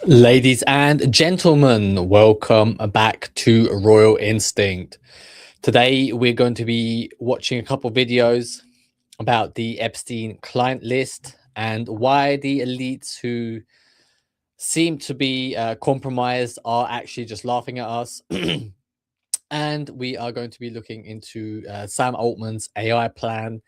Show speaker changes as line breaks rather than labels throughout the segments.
Ladies and gentlemen, welcome back to Royal Instinct. Today, we're going to be watching a couple videos about the Epstein client list and why the elites who seem to be compromised are actually just laughing at us. And we are going to be looking into Sam Altman's AI plan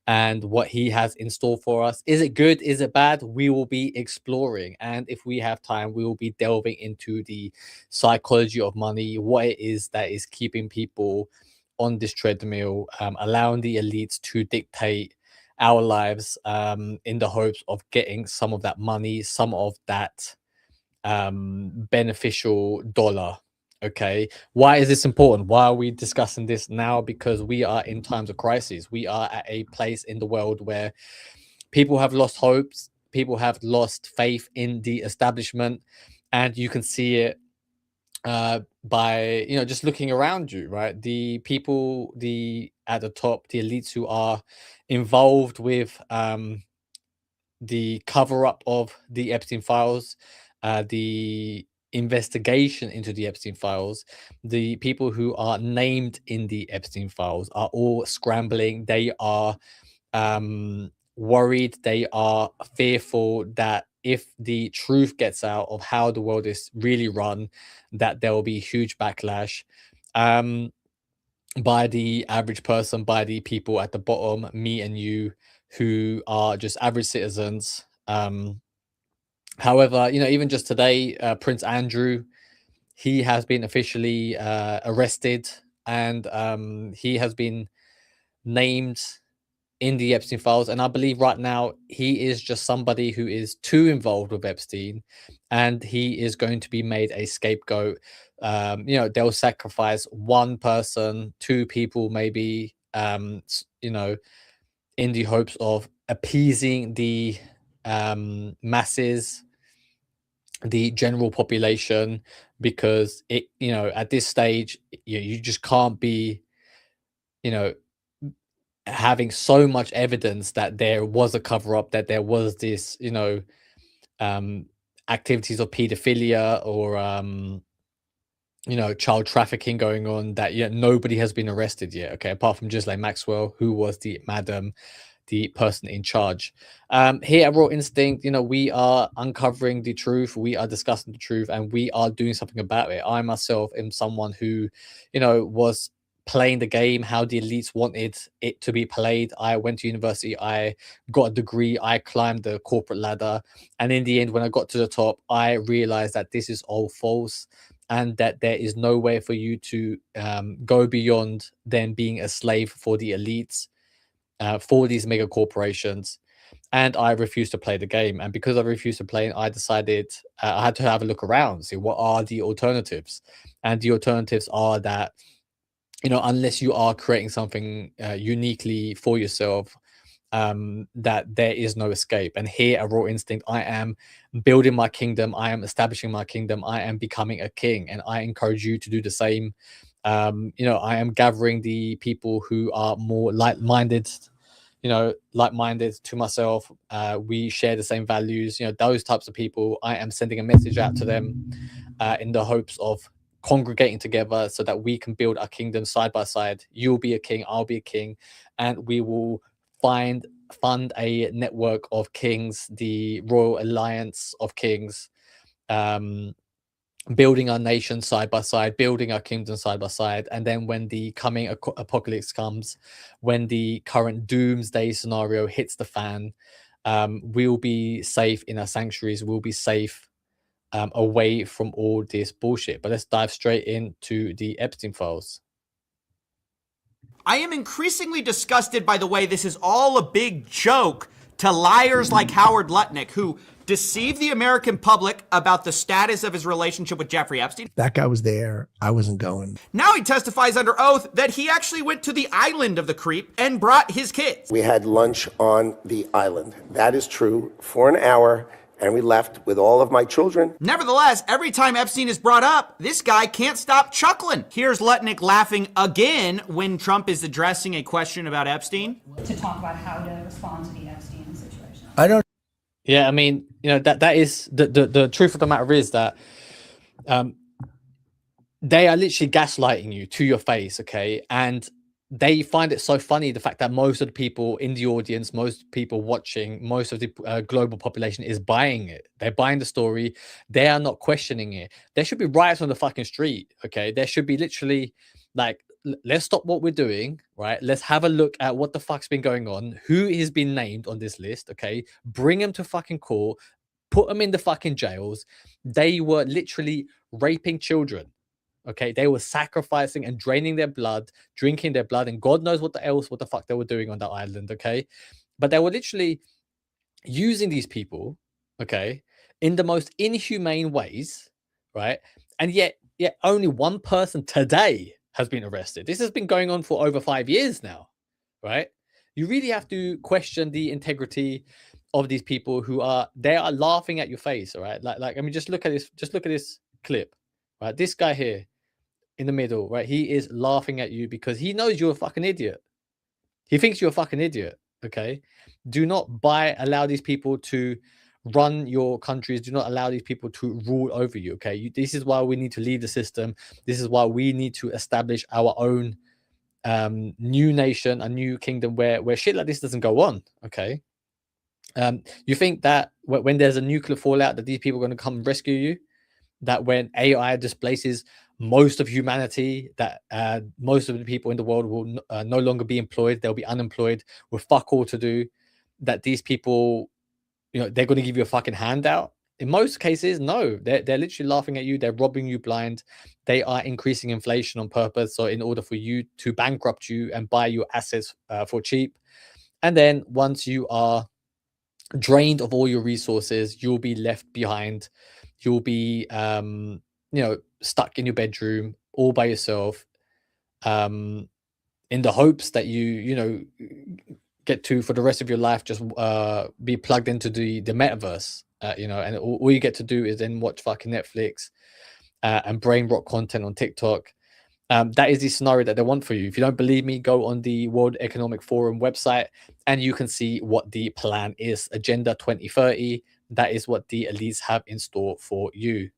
and what he has in store for us. Is it good? Is it bad? We will be exploring. And if we have time, we will be delving into the psychology of money, what it is that is keeping people on this treadmill, allowing the elites to dictate our lives in the hopes of getting some of that money, some of that beneficial dollar. Okay, why is this important? Why are we discussing this now? Because we are in times of crisis. We are at a place in the world where people have lost hopes, people have lost faith in the establishment, and you can see it by just looking around you, right? The people, the at the top, the elites who are involved with the cover up of the Epstein files, the investigation into the Epstein files, the people who are named in the Epstein files are all scrambling. They are worried. They are fearful that if the truth gets out of how the world is really run, that there will be huge backlash by the average person, by the people at the bottom, me and you, who are just average citizens. However, even just today, Prince Andrew, he has been officially arrested, and he has been named in the Epstein files. And I believe right now he is just somebody who is too involved with Epstein, and he is going to be made a scapegoat. They'll sacrifice one person, two people, maybe, in the hopes of appeasing the masses, the general population, because at this stage, you just can't be, having so much evidence that there was a cover up, that there was this, activities of pedophilia or child trafficking going on, that nobody has been arrested yet. Okay, apart from Ghislaine Maxwell, who was the person in charge. Here at Raw Instinct, we are uncovering the truth, we are discussing the truth, and we are doing something about it. I myself am someone who, was playing the game how the elites wanted it to be played. I went to university, I got a degree, I climbed the corporate ladder, and in the end, when I got to the top, I realized that this is all false, and that there is no way for you to go beyond then being a slave for the elites, for these mega corporations. And I refused to play the game. And because I refused to play, I decided I had to have a look around, see what are the alternatives. And the alternatives are that, unless you are creating something uniquely for yourself, that there is no escape. And here at Raw Instinct, I am building my kingdom. I am establishing my kingdom. I am becoming a king. And I encourage you to do the same. I am gathering the people who are more like-minded, like-minded to myself. We share the same values, those types of people. I am sending a message out to them in the hopes of congregating together so that we can build our kingdom side by side. You'll be a king, I'll be a king, and we will fund a network of kings, the Royal Alliance of Kings, building our nation side by side, building our kingdom side by side. And then when the coming apocalypse comes, when the current doomsday scenario hits the fan, we'll be safe in our sanctuaries, we'll be safe away from all this bullshit. But let's dive straight into the Epstein files.
I am increasingly disgusted by the way this is all a big joke to liars like Howard Lutnick, who deceive the American public about the status of his relationship with Jeffrey Epstein.
That guy was there. I wasn't going.
Now he testifies under oath that he actually went to the island of the creep and brought his kids.
We had lunch on the island. That is true, for an hour, and we left with all of my children.
Nevertheless, every time Epstein is brought up, this guy can't stop chuckling. Here's Lutnick laughing again when Trump is addressing a question about Epstein.
To talk about how to respond to the Epstein situation.
I don't
Yeah, I mean, that is the truth of the matter is that they are literally gaslighting you to your face, okay? And they find it so funny, the fact that most of the people in the audience, most people watching, most of the global population is buying it. They're buying the story. They are not questioning it. There should be riots on the fucking street, okay? There should be literally like, let's stop what we're doing, right? Let's have a look at what the fuck's been going on, who has been named on this list, okay? Bring them to fucking court, put them in the fucking jails. They were literally raping children. Okay, they were sacrificing and draining their blood, drinking their blood, and God knows what the fuck they were doing on that island. Okay, but they were literally using these people, okay, in the most inhumane ways, right? And yet only one person today has been arrested. This has been going on for over 5 years now, right? You really have to question the integrity of these people who are laughing at your face, all right? Like I mean, just look at this clip, right? This guy here in the middle, right? He is laughing at you because he knows you're a fucking idiot. He thinks you're a fucking idiot. Okay. Do not allow these people to run your countries. Do not allow these people to rule over you. Okay. This is why we need to leave the system. This is why we need to establish our own new nation, a new kingdom where shit like this doesn't go on. Okay. You think that when there's a nuclear fallout that these people are going to come rescue you? That when AI displaces most of humanity, that most of the people in the world will no longer be employed, they'll be unemployed with fuck all to do, that these people, they're going to give you a fucking handout? In most cases, no. They're literally laughing at you. They're robbing you blind. They are increasing inflation on purpose, so in order for you to bankrupt you and buy your assets for cheap. And then once you are drained of all your resources, you'll be left behind. You'll be stuck in your bedroom all by yourself, in the hopes that you get to, for the rest of your life, just be plugged into the metaverse, and all you get to do is then watch fucking Netflix and brain rot content on TikTok. That is the scenario that they want for you. If you don't believe me, go on the World Economic Forum website and you can see what the plan is. Agenda 2030. That is what the elites have in store for you.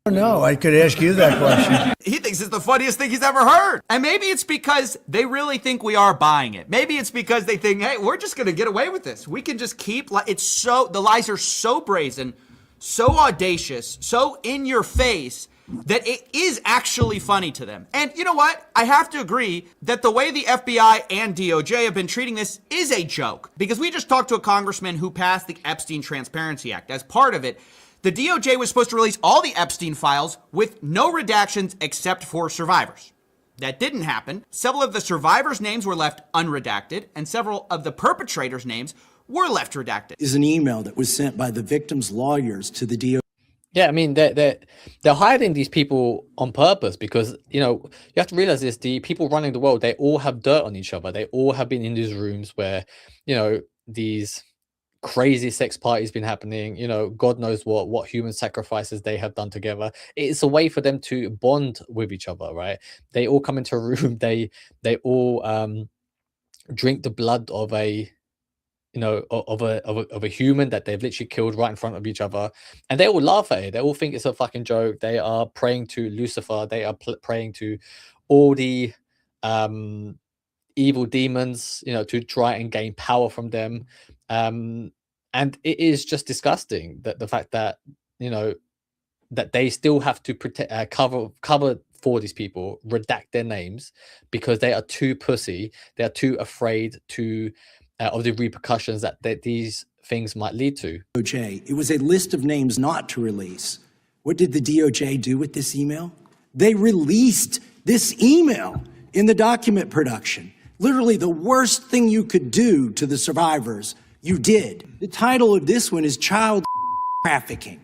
No, I could ask you that question.
He thinks it's the funniest thing he's ever heard. And maybe it's because they really think we are buying it. Maybe it's because they think, hey, we're just going to get away with this. We can just keep, the lies are so brazen, so audacious, so in your face, that it is actually funny to them. And you know what? I have to agree that the way the FBI and DOJ have been treating this is a joke. Because we just talked to a congressman who passed the Epstein Transparency Act. As part of it, the DOJ was supposed to release all the Epstein files with no redactions except for survivors. That didn't happen. Several of the survivors' names were left unredacted, and several of the perpetrators' names were left redacted.
Is an email that was sent by the victims' lawyers to the DOJ.
Yeah, I mean, they're hiding these people on purpose because, you have to realize this, the people running the world, they all have dirt on each other. They all have been in these rooms where, these crazy sex parties been happening, God knows what human sacrifices they have done together. It's a way for them to bond with each other, right? They all come into a room, they all drink the blood of a of a human that they've literally killed right in front of each other, and they all laugh at it. They all think it's a fucking joke. They are praying to Lucifer. They are praying to all the evil demons, to try and gain power from them. And it is just disgusting that the fact that that they still have to protect, cover for these people, redact their names because they are too pussy. They are too afraid to of the repercussions that these things might lead to.
DOJ. It was a list of names not to release. What did the DOJ do with this email? They released this email in the document production. Literally the worst thing you could do to the survivors, you did. The title of this one is Child Trafficking.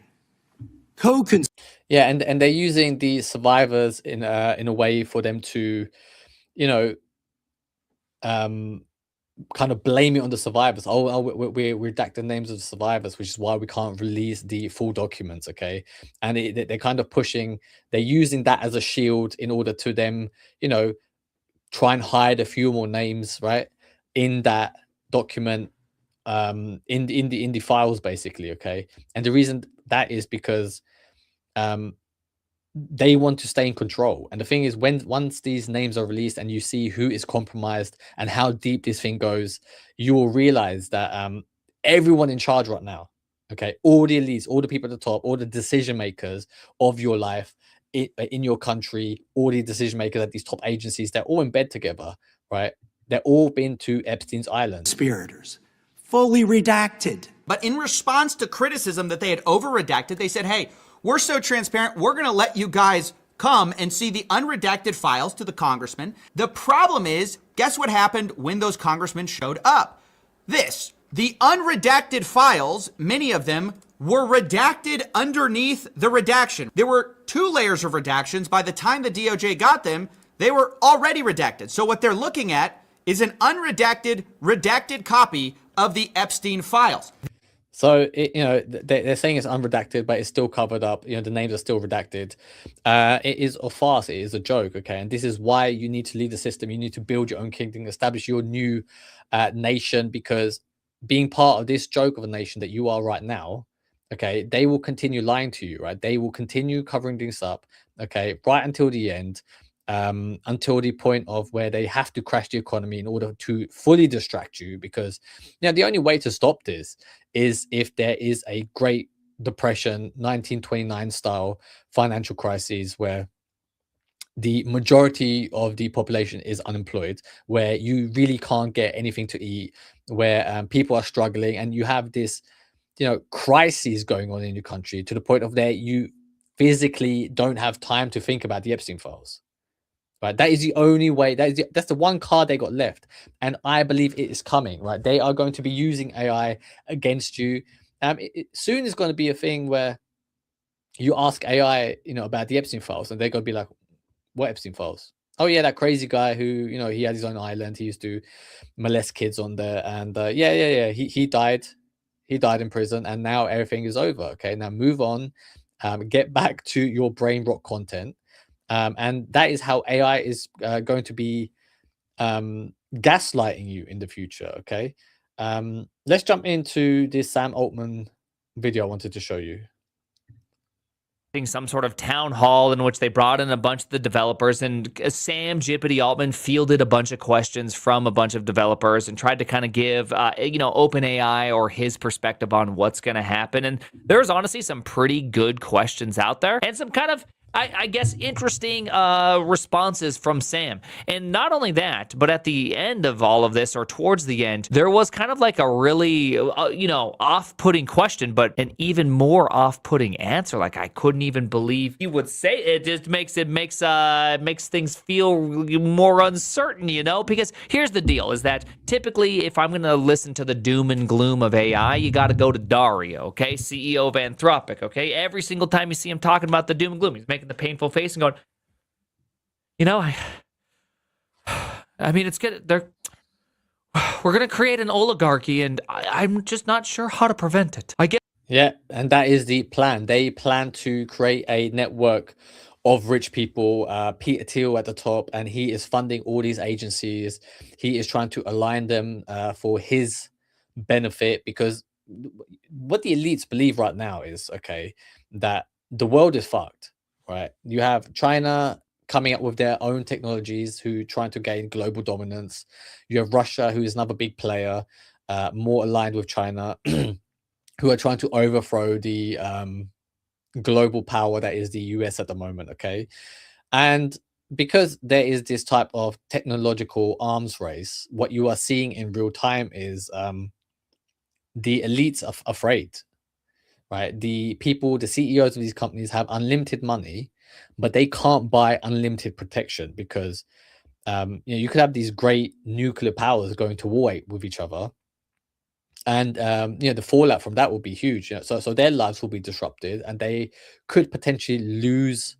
Yeah, and they're using the survivors in a way for them to, kind of blame it on the survivors. We redact the names of the survivors, which is why we can't release the full documents. Okay, and they're kind of pushing. They're using that as a shield in order to them, try and hide a few more names, right, in that document in the files, basically. Okay, and the reason that is because they want to stay in control. And the thing is, once these names are released and you see who is compromised and how deep this thing goes, you will realize that everyone in charge right now, okay, all the elites, all the people at the top, all the decision makers of your life in your country, all the decision makers at these top agencies, they're all in bed together, right? They're all been to Epstein's island.
Conspirators, fully redacted.
But in response to criticism that they had over-redacted, they said, hey, we're so transparent, we're going to let you guys come and see the unredacted files to the congressman. The problem is, guess what happened when those congressmen showed up? The unredacted files, many of them were redacted underneath the redaction. There were 2 layers of redactions. By the time the DOJ got them, they were already redacted. So what they're looking at is an unredacted, redacted copy of the Epstein files.
So, they're saying it's unredacted, but it's still covered up. The names are still redacted. It is a farce. It is a joke. Okay. And this is why you need to leave the system. You need to build your own kingdom, establish your new nation, because being part of this joke of a nation that you are right now, okay, they will continue lying to you, right? They will continue covering this up, okay, right until the end, until the point of where they have to crash the economy in order to fully distract you. Because the only way to stop this is if there is a Great Depression 1929 style financial crisis where the majority of the population is unemployed, where you really can't get anything to eat, where people are struggling, and you have this crises going on in your country to the point of there you physically don't have time to think about the Epstein files. Right, that is the only way. That's the one card they got left, and I believe it is coming. Right, they are going to be using AI against you. Soon is going to be a thing where you ask AI, about the Epstein files, and they're going to be like, "What Epstein files? Oh yeah, that crazy guy who, he had his own island. He used to molest kids on there, and yeah. He died. He died in prison, and now everything is over. Okay, now move on. Get back to your brain rot content." And that is how AI is going to be gaslighting you in the future. Okay, let's jump into this Sam Altman video I wanted to show you.
Some sort of town hall in which they brought in a bunch of the developers, and Sam Jippity Altman fielded a bunch of questions from a bunch of developers and tried to kind of give, OpenAI or his perspective on what's going to happen. And there's honestly some pretty good questions out there and some kind of, I guess, interesting responses from Sam. And not only that, but at the end of all of this, or towards the end, there was kind of like a really, off-putting question, but an even more off-putting answer. Like, I couldn't even believe he would say it. Just makes things feel more uncertain, because here's the deal, is that typically if I'm going to listen to the doom and gloom of AI, you got to go to Dario, okay? CEO of Anthropic, okay? Every single time you see him talking about the doom and gloom, he's making the painful face and going, I mean, it's good. We're going to create an oligarchy, and I'm just not sure how to prevent it. I guess.
Yeah, and that is the plan. They plan to create a network of rich people. Peter Thiel at the top, and he is funding all these agencies. He is trying to align them for his benefit, because what the elites believe right now is, okay, that the world is fucked. Right, you have China coming up with their own technologies, who trying to gain global dominance. You have Russia, who is another big player, more aligned with China, who are trying to overthrow the global power that is the US at the moment. Okay, and because there is this type of technological arms race, what you are seeing in real time is the elites are afraid. Right, the people, the CEOs of these companies have unlimited money, but they can't buy unlimited protection, because you could have these great nuclear powers going to war with each other, and the fallout from that will be huge. So their lives will be disrupted, and they could potentially lose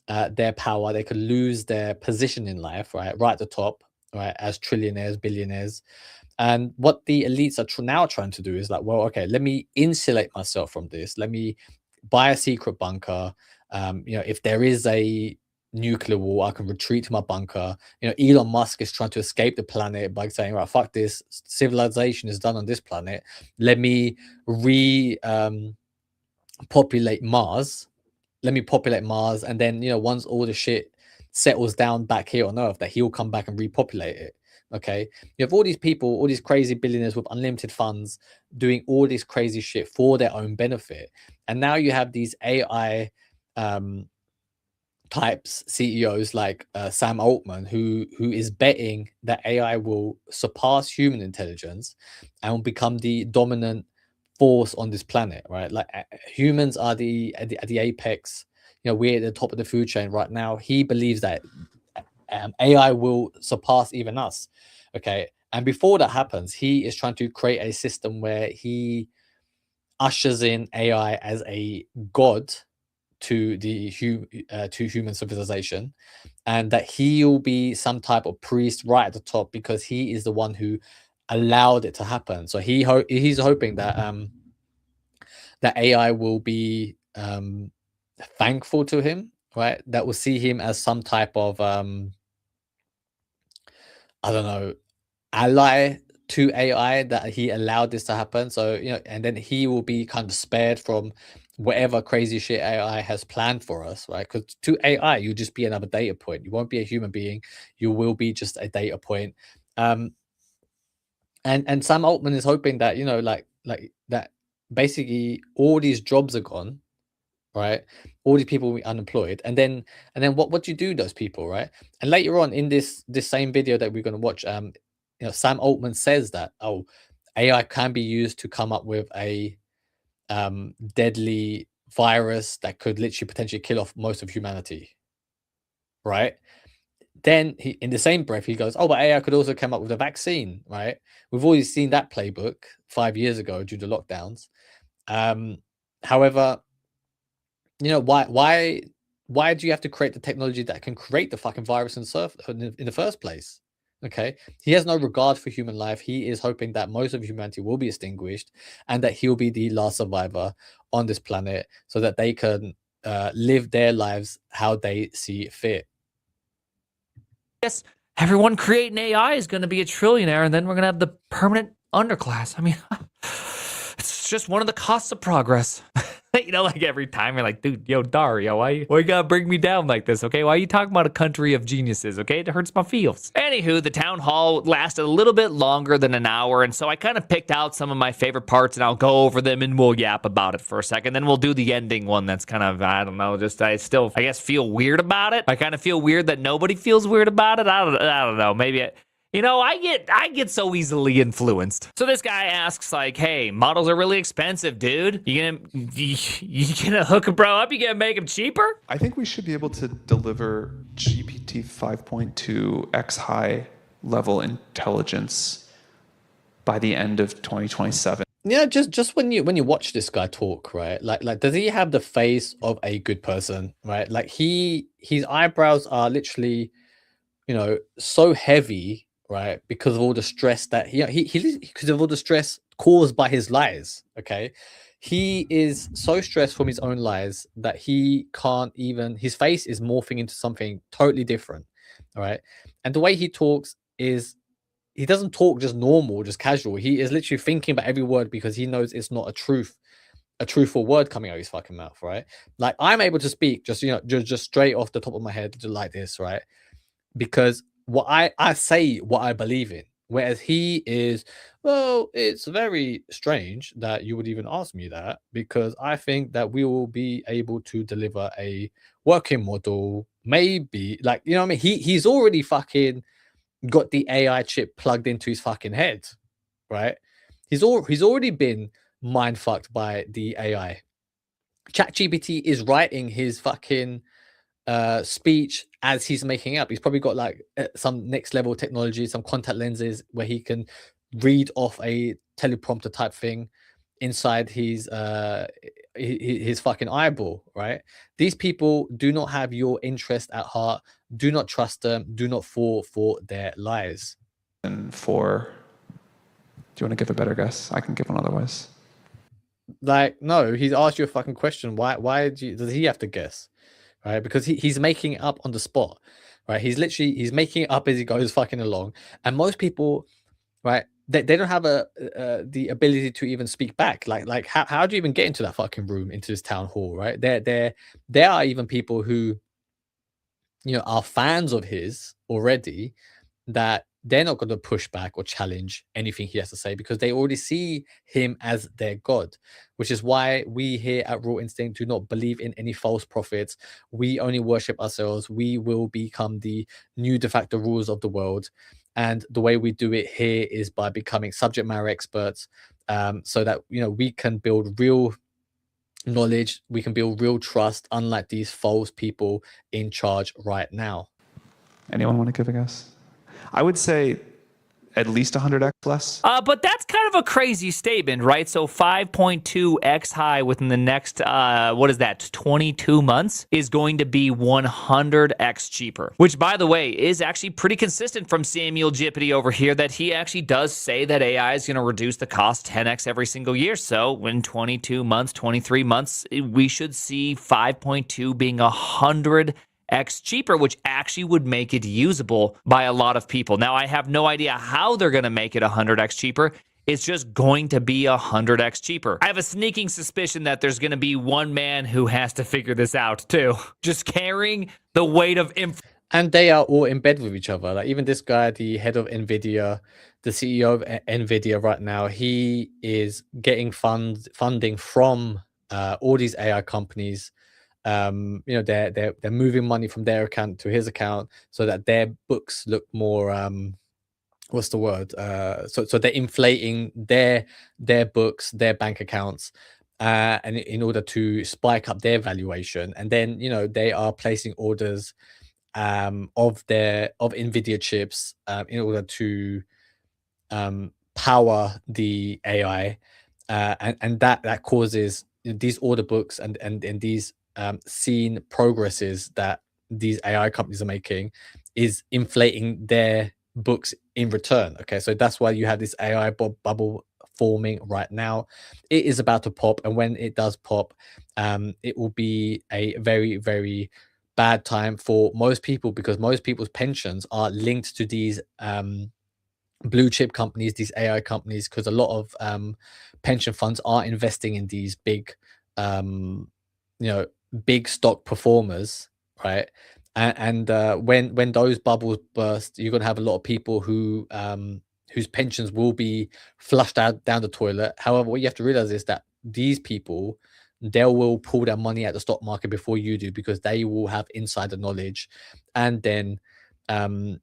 their power. They could lose their position in life, right at the top, right, as trillionaires, billionaires. And what the elites are now trying to do is like, well, okay, let me insulate myself from this. Let me buy a secret bunker. If there is a nuclear war. I can retreat to my bunker. You know, Elon Musk is trying to escape the planet by saying, right, fuck this, civilization is done on this planet. Let me populate Mars. Let me populate Mars, and then, you know, once all the shit settles down back here on Earth, that he'll come back and repopulate it. Okay, you have all these people, all these crazy billionaires with unlimited funds doing all this crazy shit for their own benefit, and now you have these AI types, CEOs like Sam Altman, who is betting that AI will surpass human intelligence and will become the dominant force on this planet, right? Like humans are at the apex. You know, we're at the top of the food chain right now. He believes that AI will surpass even us. Okay, and before that happens, he is trying to create a system where he ushers in AI as a god to to human civilization, and that he'll be some type of priest right at the top because he is the one who allowed it to happen. So he's hoping that that AI will be thankful to him, right? That will see him as some type of I don't know, ally to AI, that he allowed this to happen. So, you know, and then he will be kind of spared from whatever crazy shit AI has planned for us, right? Because to AI, you'll just be another data point. You won't be a human being. You will be just a data point. And Sam Altman is hoping that, you know, like that basically all these jobs are gone, right? All these people will be unemployed, and then what do you do those people, right? And later on in this same video that we're going to watch, you know, Sam Altman says that, oh, AI can be used to come up with a deadly virus that could literally potentially kill off most of humanity, right? Then he, in the same breath, he goes, oh, but AI could also come up with a vaccine, right? We've already seen that playbook 5 years ago due to lockdowns. However, you know, why do you have to create the technology that can create the fucking virus in the first place? Okay, he has no regard for human life. He is hoping that most of humanity will be extinguished and that he'll be the last survivor on this planet so that they can live their lives how they see fit.
Yes, everyone creating AI is going to be a trillionaire, and then we're going to have the permanent underclass. I mean, it's just one of the costs of progress. You know, like every time you're like, dude, yo, Dario, why you gotta bring me down like this, okay? Why are you talking about a country of geniuses, okay? It hurts my feels. Anywho, the town hall lasted a little bit longer than an hour, and so I kind of picked out some of my favorite parts, and I'll go over them, and we'll yap about it for a second. Then we'll do the ending one that's kind of, I don't know, just I still, I guess, feel weird about it. I kind of feel weird that nobody feels weird about it. I don't know, maybe you know, I get so easily influenced. So this guy asks, like, hey, models are really expensive, dude. You gonna hook a bro up? You gonna make him cheaper?
I think we should be able to deliver GPT 5.2 X high level intelligence by the end of 2027.
Yeah, just when you watch this guy talk, right? Like does he have the face of a good person, right? Like his eyebrows are literally, you know, so heavy, right? Because of all the stress that he because of all the stress caused by his lies. Okay, he is so stressed from his own lies that he can't even, his face is morphing into something totally different. All right, and the way he talks is, he doesn't talk just normal, just casual. He is literally thinking about every word because he knows it's not a truthful word coming out of his fucking mouth, right? Like I'm able to speak just, you know, just straight off the top of my head, just like this, right? Because what I say what I believe in, whereas he is, well, it's very strange that you would even ask me that, because I think that we will be able to deliver a working model, maybe, like, you know what I mean? He's already fucking got the AI chip plugged into his fucking head, right? He's already been mind fucked by the AI. ChatGPT is writing his fucking speech as he's making up. He's probably got like some next level technology, some contact lenses where he can read off a teleprompter type thing inside his fucking eyeball, right? These people do not have your interest at heart. Do not trust them. Do not fall for their lies.
And do you want to give a better guess? I can give one otherwise.
Like, no, he's asked you a fucking question. Why does he have to guess? right? Because he's making it up on the spot, right? He's making it up as he goes fucking along. And most people, right, they don't have the ability to even speak back. Like how do you even get into that fucking room, into this town hall, right? There are even people who, are fans of his already, that they're not going to push back or challenge anything he has to say because they already see him as their god, which is why we here at Raw Instinct do not believe in any false prophets. We only worship ourselves. We will become the new de facto rulers of the world. And the way we do it here is by becoming subject matter experts, so that we can build real knowledge, we can build real trust, unlike these false people in charge right now.
Anyone want to give a guess? I would say at least 100x less.
But that's kind of a crazy statement, right? So 5.2x high within the next, 22 months is going to be 100x cheaper, which, by the way, is actually pretty consistent from Samuel Jippity over here, that he actually does say that AI is going to reduce the cost 10x every single year. So in 22 months, 23 months, we should see 5.2 being 100x cheaper, which actually would make it usable by a lot of people. Now, I have no idea how they're going to make it 100x cheaper. It's just going to be 100x cheaper. I have a sneaking suspicion that there's going to be one man who has to figure this out too, just carrying the weight of
and they are all in bed with each other. Like even this guy, the head of NVIDIA, the CEO of NVIDIA right now, he is getting funding from all these AI companies. They're moving money from their account to his account so that their books look more what's the word, so they're inflating their books, their bank accounts, and in order to spike up their valuation. And then they are placing orders of NVIDIA chips in order to power the AI, and that causes these order books and these seen progresses that these AI companies are making is inflating their books in return. Okay, so that's why you have this AI bubble forming right now. It is about to pop, and when it does pop, it will be a very, very bad time for most people, because most people's pensions are linked to these blue chip companies, these AI companies, because a lot of pension funds are investing in these big big stock performers, right? And when those bubbles burst, you're gonna have a lot of people who whose pensions will be flushed out down the toilet. However, what you have to realize is that these people, they will pull their money at the stock market before you do, because they will have insider knowledge, and then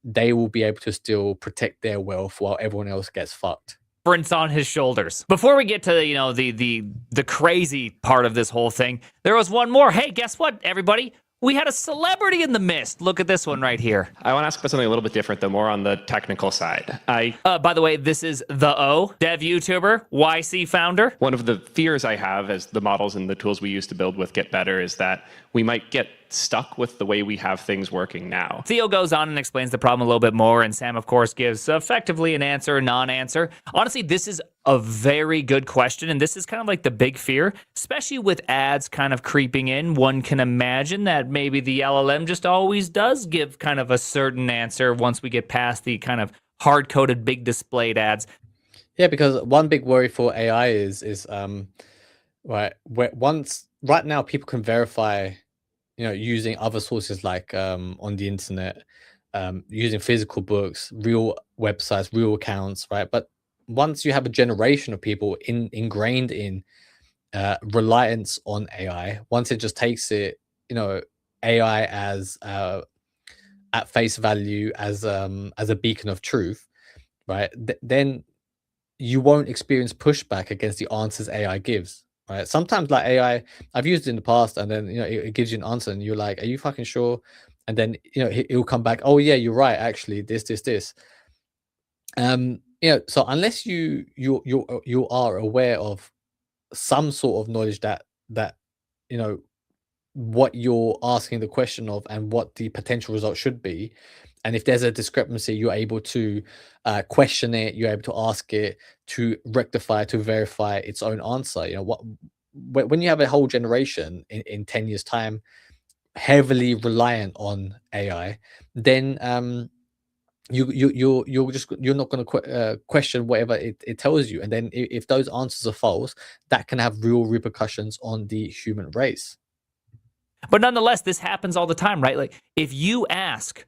they will be able to still protect their wealth while everyone else gets fucked.
On his shoulders. Before we get to the crazy part of this whole thing, there was one more. Hey, guess what, everybody? We had a celebrity in the mist. Look at this one right here.
I want to ask about something a little bit different, though, more on the technical side.
By the way, this is the O, dev YouTuber, YC founder.
One of the fears I have as the models and the tools we use to build with get better is that we might get stuck with the way we have things working now.
Theo goes on and explains the problem a little bit more, and Sam, of course, gives effectively an answer, non-answer. Honestly, this is a very good question, and this is kind of like the big fear, especially with ads kind of creeping in. One can imagine that maybe the LLM just always does give kind of a certain answer once we get past the kind of hard-coded, big displayed ads.
Yeah, because one big worry for AI is right now people can verify, using other sources like on the internet, using physical books, real websites, real accounts, right? But once you have a generation of people ingrained in reliance on AI, once it just takes it, AI as at face value, as a beacon of truth, right? Then you won't experience pushback against the answers AI gives. Right. Sometimes like AI, I've used it in the past, and then it gives you an answer, and you're like, "Are you fucking sure?" And then it'll come back, "Oh yeah, you're right. Actually, this. So unless you are aware of some sort of knowledge that what you're asking the question of and what the potential result should be, and if there's a discrepancy, you're able to question it, you're able to ask it to rectify, to verify its own answer. When you have a whole generation in 10 years time heavily reliant on AI, then you're not going to question whatever it tells you, and then if those answers are false, that can have real repercussions on the human race.
But nonetheless, this happens all the time, right? Like if you ask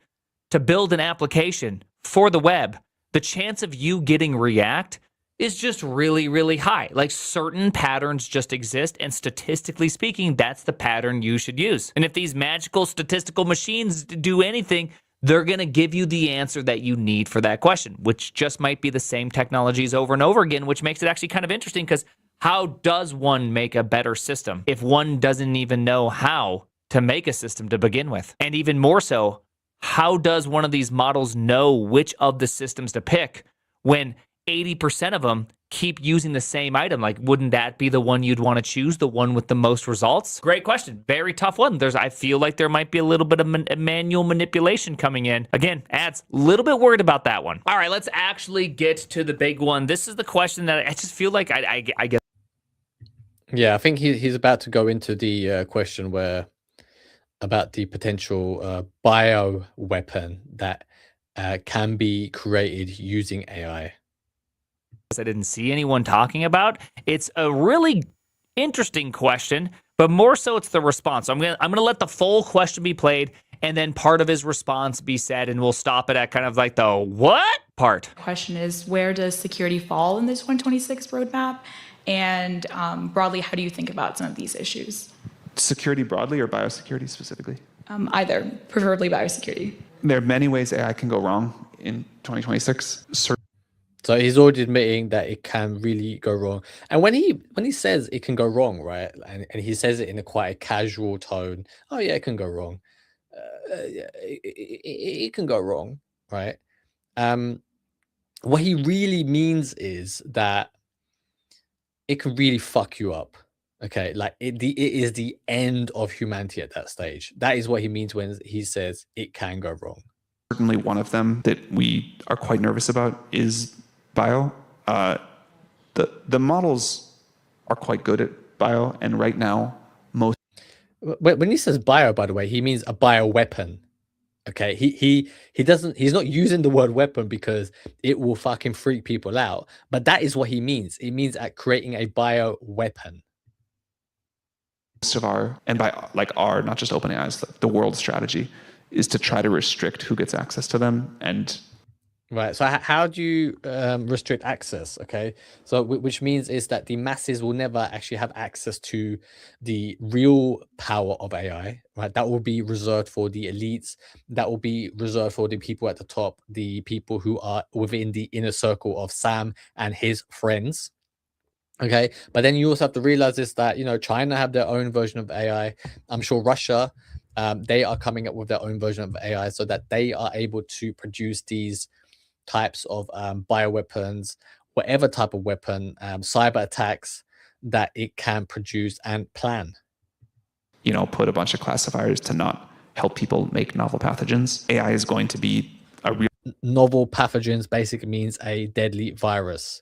to build an application for the web, the chance of you getting React is just really, really high. Like certain patterns just exist, and statistically speaking, that's the pattern you should use. And if these magical statistical machines do anything, they're going to give you the answer that you need for that question, which just might be the same technologies over and over again, which makes it actually kind of interesting, because how does one make a better system if one doesn't even know how to make a system to begin with? And even more so, how does one of these models know which of the systems to pick when 80% of them keep using the same item? Like, wouldn't that be the one you'd want to choose, the one with the most results? Great question. Very tough one. I feel like there might be a little bit of manual manipulation coming in. Again, ads, a little bit worried about that one. All right, let's actually get to the big one. This is the question that I just feel like I get.
Yeah, I think he's about to go into the question where about the potential bio weapon that can be created using AI.
I didn't see anyone talking about. It's a really interesting question, but more so it's the response. So I'm gonna let the full question be played, and then part of his response be said, and we'll stop it at kind of like the what part.
Question is, where does security fall in this 126 roadmap? And broadly, how do you think about some of these issues?
Security broadly or biosecurity specifically?
Either, preferably biosecurity.
There are many ways AI can go wrong in 2026.
So he's already admitting that it can really go wrong. And when he says it can go wrong, right, and he says it in a quite a casual tone, oh yeah, it can go wrong. Yeah, it can go wrong, right? What he really means is that it can really fuck you up. Okay, like it is the end of humanity at that stage. That is what he means when he says it can go wrong.
Certainly one of them that we are quite nervous about is bio. The models are quite good at bio, and right now most.
When he says bio, by the way, he means a bio weapon. Okay, he's not using the word weapon because it will fucking freak people out, but that is what he means. It means at creating a bio weapon.
Most of our, and by like our, not just OpenAI's, the world strategy is to try to restrict who gets access to them. And
right, so how do you restrict access? Okay, so which means is that the masses will never actually have access to the real power of AI, right? That will be reserved for the elites. That will be reserved for the people at the top, the people who are within the inner circle of Sam and his friends. Okay, but then you also have to realize is that, you know, China have their own version of AI. I'm sure Russia, they are coming up with their own version of AI so that they are able to produce these types of bioweapons, whatever type of weapon, cyber attacks that it can produce and plan.
You know, put a bunch of classifiers to not help people make novel pathogens. AI is going to be a real.
Novel pathogens basically means a deadly virus.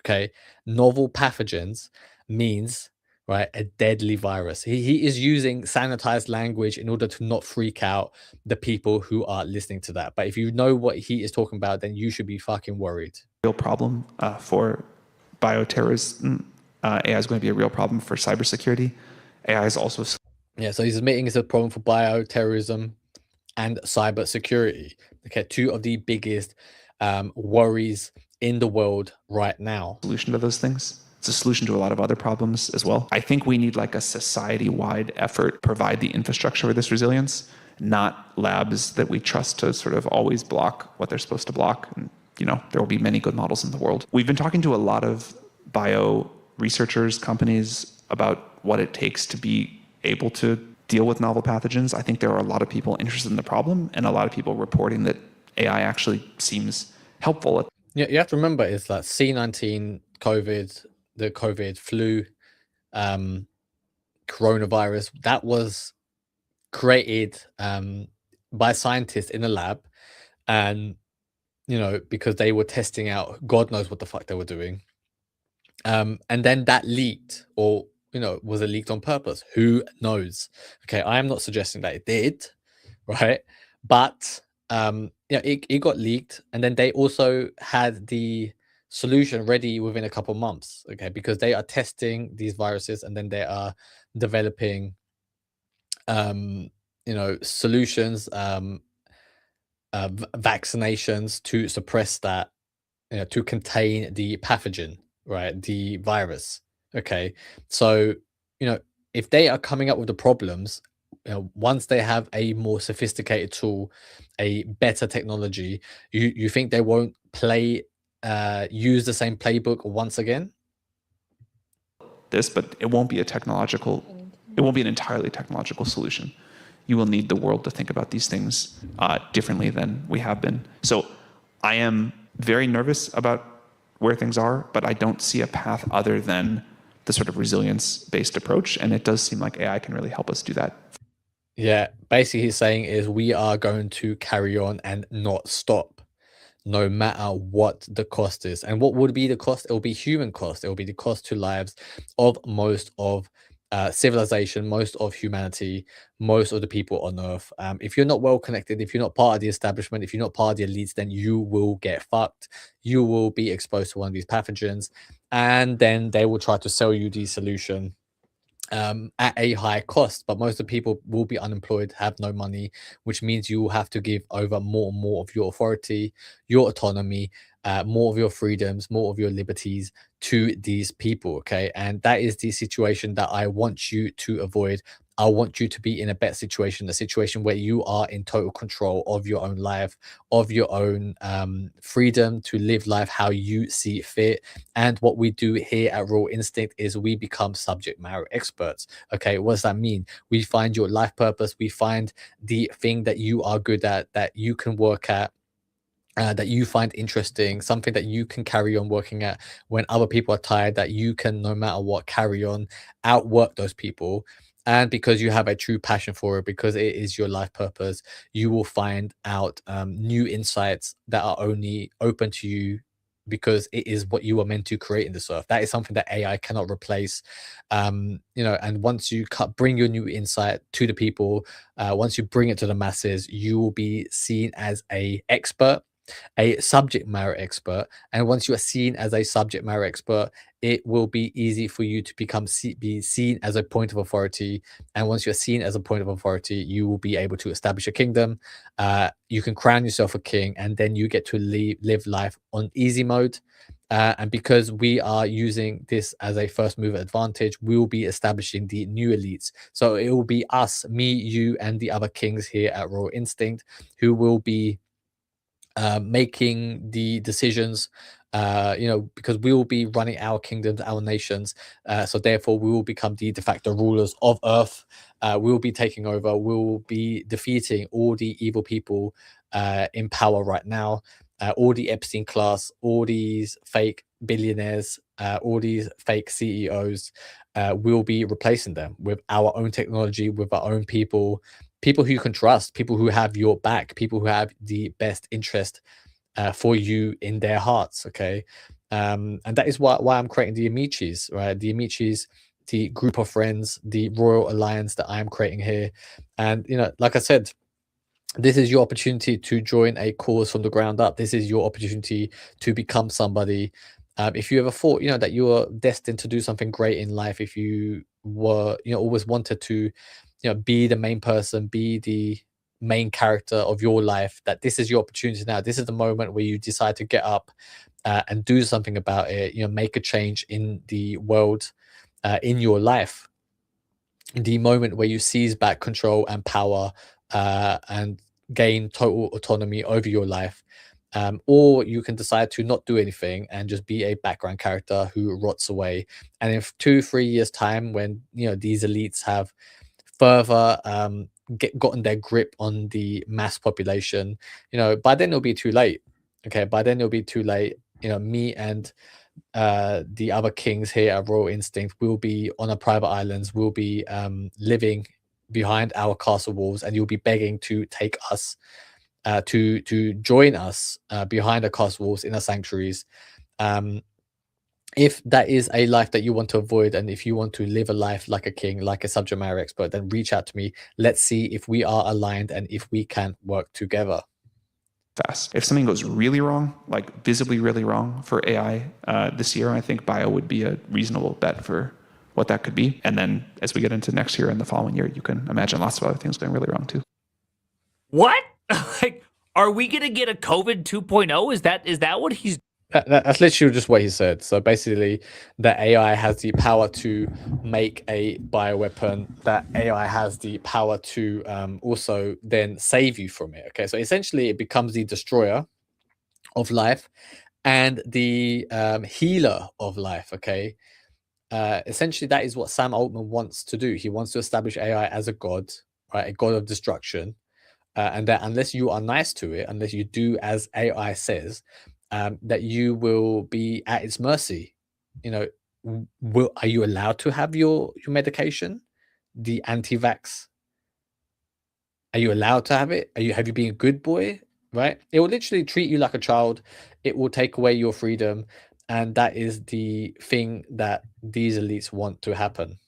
Okay, novel pathogens means, right, a deadly virus. He is using sanitized language in order to not freak out the people who are listening to that. But if you know what he is talking about, then you should be fucking worried.
Real problem for bioterrorism. AI is going to be a real problem for cybersecurity. AI is also.
Yeah, so he's admitting it's a problem for bioterrorism and cybersecurity. Okay, two of the biggest worries in the world right now.
Solution to those things. It's a solution to a lot of other problems as well. I think we need like a society-wide effort to provide the infrastructure for this resilience, not labs that we trust to sort of always block what they're supposed to block. And, you know, there will be many good models in the world. We've been talking to a lot of bio researchers, companies about what it takes to be able to deal with novel pathogens. I think there are a lot of people interested in the problem and a lot of people reporting that AI actually seems helpful.
Yeah, you have to remember it's like C19, COVID, the COVID flu, coronavirus, that was created by scientists in a lab, and you know, because they were testing out God knows what the fuck they were doing, and then that leaked, or was it leaked on purpose? Who knows? Okay, I am not suggesting that it did, right? But it got leaked, and then they also had the solution ready within a couple months. Okay, because they are testing these viruses, and then they are developing solutions, vaccinations to suppress that, to contain the pathogen, right? The virus. Okay. So, if they are coming up with the problems, once they have a more sophisticated tool, a better technology, you think they won't use the same playbook once again?
This, but it won't be an entirely technological solution. You will need the world to think about these things differently than we have been. So I am very nervous about where things are, but I don't see a path other than the sort of resilience-based approach. And it does seem like AI can really help us do that.
Yeah, basically he's saying is we are going to carry on and not stop, no matter what the cost is. And what would be the cost? It will be human cost. It will be the cost to lives of most of civilization, most of humanity, most of the people on Earth. If you're not well connected, if you're not part of the establishment, if you're not part of the elites, then you will get fucked. You will be exposed to one of these pathogens, and then they will try to sell you the solution at a high cost. But most of the people will be unemployed, have no money, which means you will have to give over more and more of your authority, your autonomy, more of your freedoms, more of your liberties to these people. Okay. And that is the situation that I want you to avoid. I want you to be in a better situation, a situation where you are in total control of your own life, of your own freedom to live life how you see fit. And what we do here at Raw Instinct is we become subject matter experts. Okay, what does that mean? We find your life purpose, we find the thing that you are good at, that you can work at, that you find interesting, something that you can carry on working at when other people are tired, that you can, no matter what, carry on, outwork those people. And because you have a true passion for it, because it is your life purpose, you will find out new insights that are only open to you because it is what you are meant to create in this earth. That is something that AI cannot replace. And once you bring your new insight to the people, once you bring it to the masses, you will be seen as a expert, a subject matter expert. And once you are seen as a subject matter expert, it will be easy for you to be seen as a point of authority. And once you're seen as a point of authority, you will be able to establish a kingdom. You can crown yourself a king, and then you get to live life on easy mode. And because we are using this as a first mover advantage, we will be establishing the new elites. So it will be us, me, you, and the other kings here at Raw Instinct who will be making the decisions, because we will be running our kingdoms, our nations. So therefore, we will become the de facto rulers of Earth. We will be taking over. We will be defeating all the evil people in power right now, all the Epstein class, all these fake billionaires, all these fake CEOs. We'll be replacing them with our own technology, with our own people. People who you can trust, people who have your back, people who have the best interest for you in their hearts. Okay. And that is why I'm creating the Amicis, right? The Amicis, the group of friends, the royal alliance that I'm creating here. And, like I said, this is your opportunity to join a cause from the ground up. This is your opportunity to become somebody. If you ever thought, that you were destined to do something great in life, if you were, always wanted to, be the main person, be the main character of your life, that this is your opportunity now. This is the moment where you decide to get up and do something about it, make a change in the world, in your life. The moment where you seize back control and power and gain total autonomy over your life. Or you can decide to not do anything and just be a background character who rots away. And in 2-3 years' time, when these elites have further gotten their grip on the mass population, by then it'll be too late. Okay, by then it'll be too late. Me and the other kings here at Royal Instinct will be on a private islands. We'll be living behind our castle walls, and you'll be begging to take us to join us behind the castle walls in our sanctuaries. if that is a life that you want to avoid, and if you want to live a life like a king, like a subject matter expert, then reach out to me. Let's see if we are aligned and if we can work together.
Fast. If something goes really wrong, like visibly really wrong for AI this year, I think bio would be a reasonable bet for what that could be. And then as we get into next year and the following year, you can imagine lots of other things going really wrong too.
What? Like, are we gonna get a COVID 2.0? Is that what he's
That's literally just what he said. So basically, that AI has the power to make a bioweapon. That AI has the power to also then save you from it. Okay, so essentially, it becomes the destroyer of life and the healer of life. Okay, essentially, that is what Sam Altman wants to do. He wants to establish AI as a god, right? A god of destruction. And that unless you are nice to it, unless you do as AI says, that you will be at its mercy. You know, are you allowed to have your medication, the anti-vax? Are you allowed to have it? Have you been a good boy? Right? It will literally treat you like a child. It will take away your freedom, and that is the thing that these elites want to happen.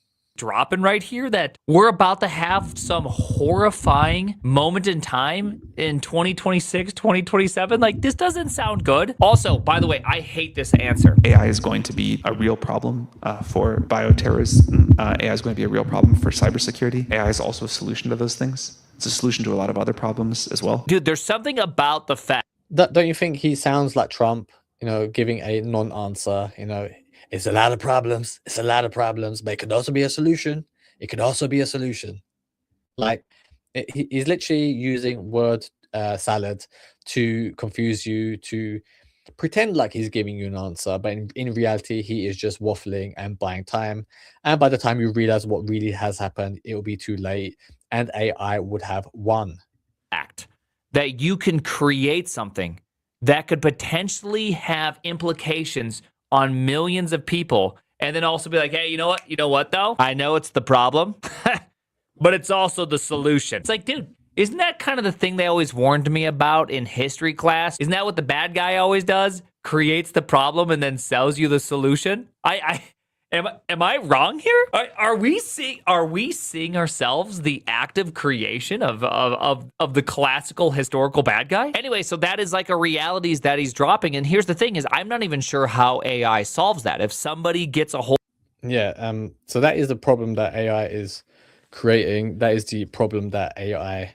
dropping right here that we're about to have some horrifying moment in time in 2026, 2027. Like, this doesn't sound good. Also, by the way, I hate this answer.
AI is going to be a real problem for bioterrorism. AI is going to be a real problem for cybersecurity. AI is also a solution to those things. It's a solution to a lot of other problems as well.
Dude, there's something about the fact.
Don't you think he sounds like Trump, you know, giving a non-answer, you know, it's a lot of problems. It's a lot of problems, but it could also be a solution. It could also be a solution. Like, he's literally using word salad to confuse you, to pretend like he's giving you an answer, but in reality, he is just waffling and buying time. And by the time you realize what really has happened, it will be too late, and AI would have won.
Fact that you can create something that could potentially have implications on millions of people, and then also be like, hey, you know what though? I know it's the problem, but it's also the solution. It's like, dude, isn't that kind of the thing they always warned me about in history class? Isn't that what the bad guy always does? Creates the problem and then sells you the solution? Am I wrong here? Are we seeing ourselves the active creation of the classical historical bad guy? Anyway, so that is like a realities that he's dropping. And here's the thing is, I'm not even sure how AI solves that. If somebody gets a hold.
Yeah, so that is the problem that AI is creating. That is the problem that AI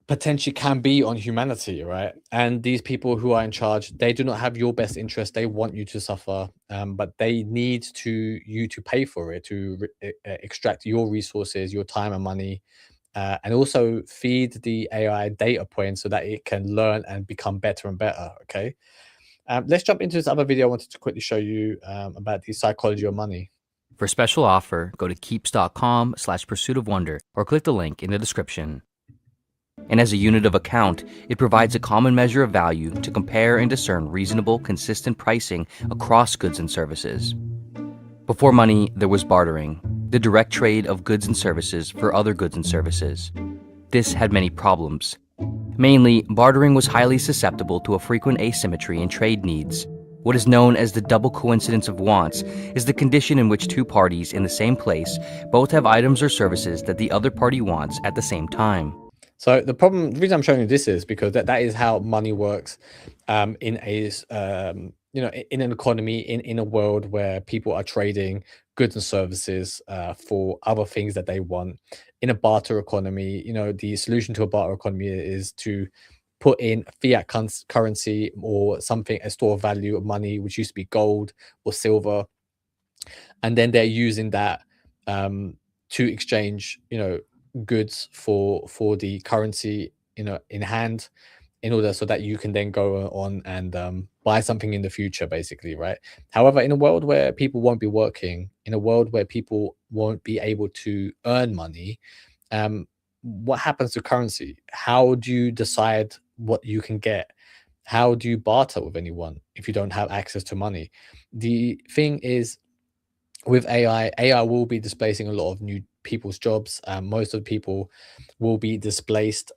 potentially can be on humanity, right? And these people who are in charge, they do not have your best interest. They want you to suffer, but they need you to pay for it, to extract your resources, your time and money, and also feed the AI data points so that it can learn and become better and better. Okay, let's jump into this other video. I wanted to quickly show you about the psychology of money.
For a special offer, go to keeps.com/pursuitofwonder or click the link in the description. And as a unit of account, it provides a common measure of value to compare and discern reasonable, consistent pricing across goods and services. Before money, there was bartering, the direct trade of goods and services for other goods and services. This had many problems. Mainly, bartering was highly susceptible to a frequent asymmetry in trade needs. What is known as the double coincidence of wants is the condition in which two parties in the same place both have items or services that the other party wants at the same time.
So the reason I'm showing you this is because that is how money works in a in an economy, in a world where people are trading goods and services for other things that they want. In a barter economy, you know, the solution to a barter economy is to put in fiat currency or something, a store of value of money, which used to be gold or silver, and then they're using that to exchange, you know, goods for the currency, you know, in hand, in order so that you can then go on and buy something in the future, basically, right? However, in a world where people won't be working, in a world where people won't be able to earn money, what happens to currency? How do you decide what you can get? How do you barter with anyone if you don't have access to money? The thing is, with AI will be displacing a lot of new people's jobs. Most of the people will be displaced,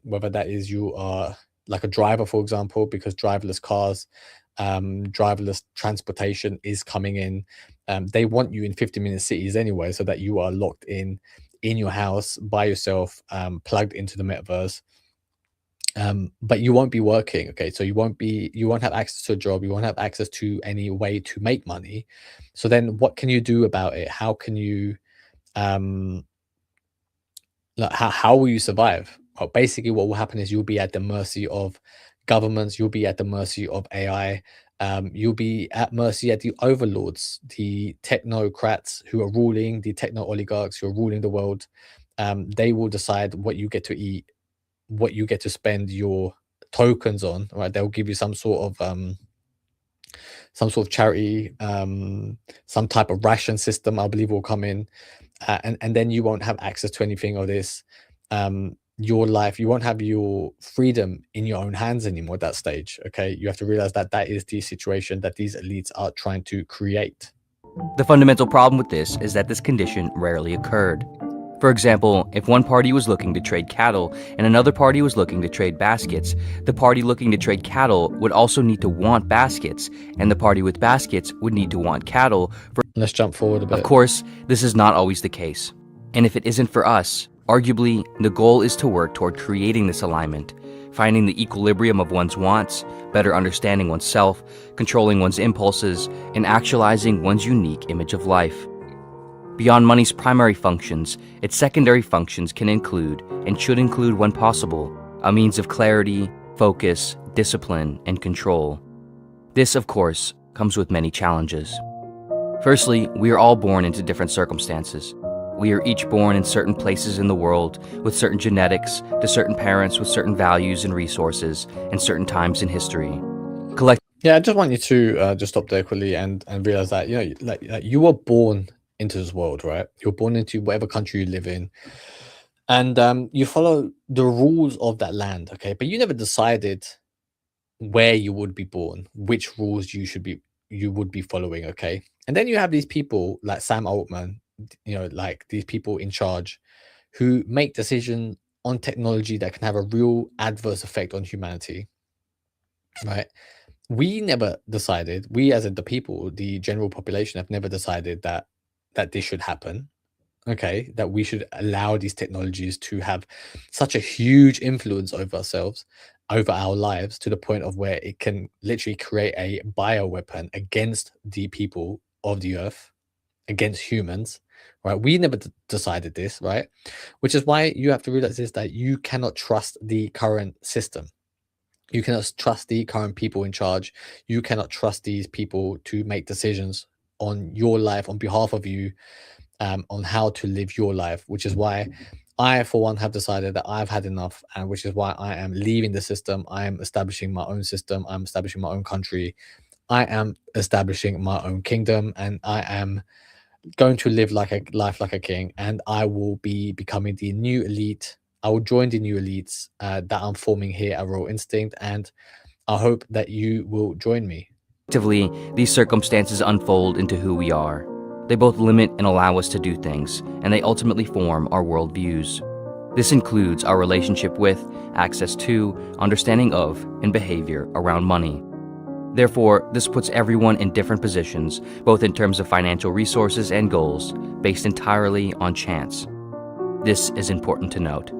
whether that is you are like a driver, for example, because driverless cars driverless transportation is coming in. They want you in 50-minute cities anyway, so that you are locked in your house by yourself, plugged into the metaverse. But you won't be working, okay? So you won't have access to a job, you won't have access to any way to make money. So then what can you do about it? How can you like, how will you survive? Well, basically what will happen is you'll be at the mercy of governments, you'll be at the mercy of AI, you'll be at mercy at the overlords, the technocrats who are ruling, the techno oligarchs who are ruling the world. They will decide what you get to eat, what you get to spend your tokens on, right? They'll give you some sort of charity, some type of ration system, I believe, will come in, and then you won't have access to anything of this. Your life, you won't have your freedom in your own hands anymore at that stage. Okay, you have to realize that that is the situation that these elites are trying to create.
The fundamental problem with this is that this condition rarely occurred. For example, if one party was looking to trade cattle and another party was looking to trade baskets, the party looking to trade cattle would also need to want baskets, and the party with baskets would need to want cattle.
Let's jump forward a bit.
Of course, this is not always the case. And if it isn't for us, arguably, the goal is to work toward creating this alignment, finding the equilibrium of one's wants, better understanding oneself, controlling one's impulses, and actualizing one's unique image of life. Beyond money's primary functions, its secondary functions can include, and should include when possible, a means of clarity, focus, discipline, and control. This, of course, comes with many challenges. Firstly, we are all born into different circumstances. We are each born in certain places in the world, with certain genetics, to certain parents with certain values and resources, and certain times in history.
Yeah, I just want you to just stop there quickly and realize that, you know, like you were born into this world, right? You're born into whatever country you live in, and you follow the rules of that land, okay? But you never decided where you would be born, which rules you would be following, okay? And then you have these people like Sam Altman, you know, like these people in charge who make decisions on technology that can have a real adverse effect on humanity, right? We never decided, we as in the people, the general population, have never decided that this should happen, okay? That we should allow these technologies to have such a huge influence over ourselves, over our lives, to the point of where it can literally create a bioweapon against the people of the earth, against humans, right? We never decided this, right? Which is why you have to realize this, that you cannot trust the current system. You cannot trust the current people in charge. You cannot trust these people to make decisions on your life, on behalf of you, on how to live your life, which is why I, for one, have decided that I've had enough, and which is why I am leaving the system. I am establishing my own system. I'm establishing my own country. I am establishing my own kingdom, and I am going to live like a life like a king, and I will be becoming the new elite. I will join the new elites that I'm forming here at Raw Instinct, and I hope that you will join me.
Collectively, these circumstances unfold into who we are. They both limit and allow us to do things, and they ultimately form our worldviews. This includes our relationship with, access to, understanding of, and behavior around money. Therefore, this puts everyone in different positions, both in terms of financial resources and goals, based entirely on chance. This is important to note.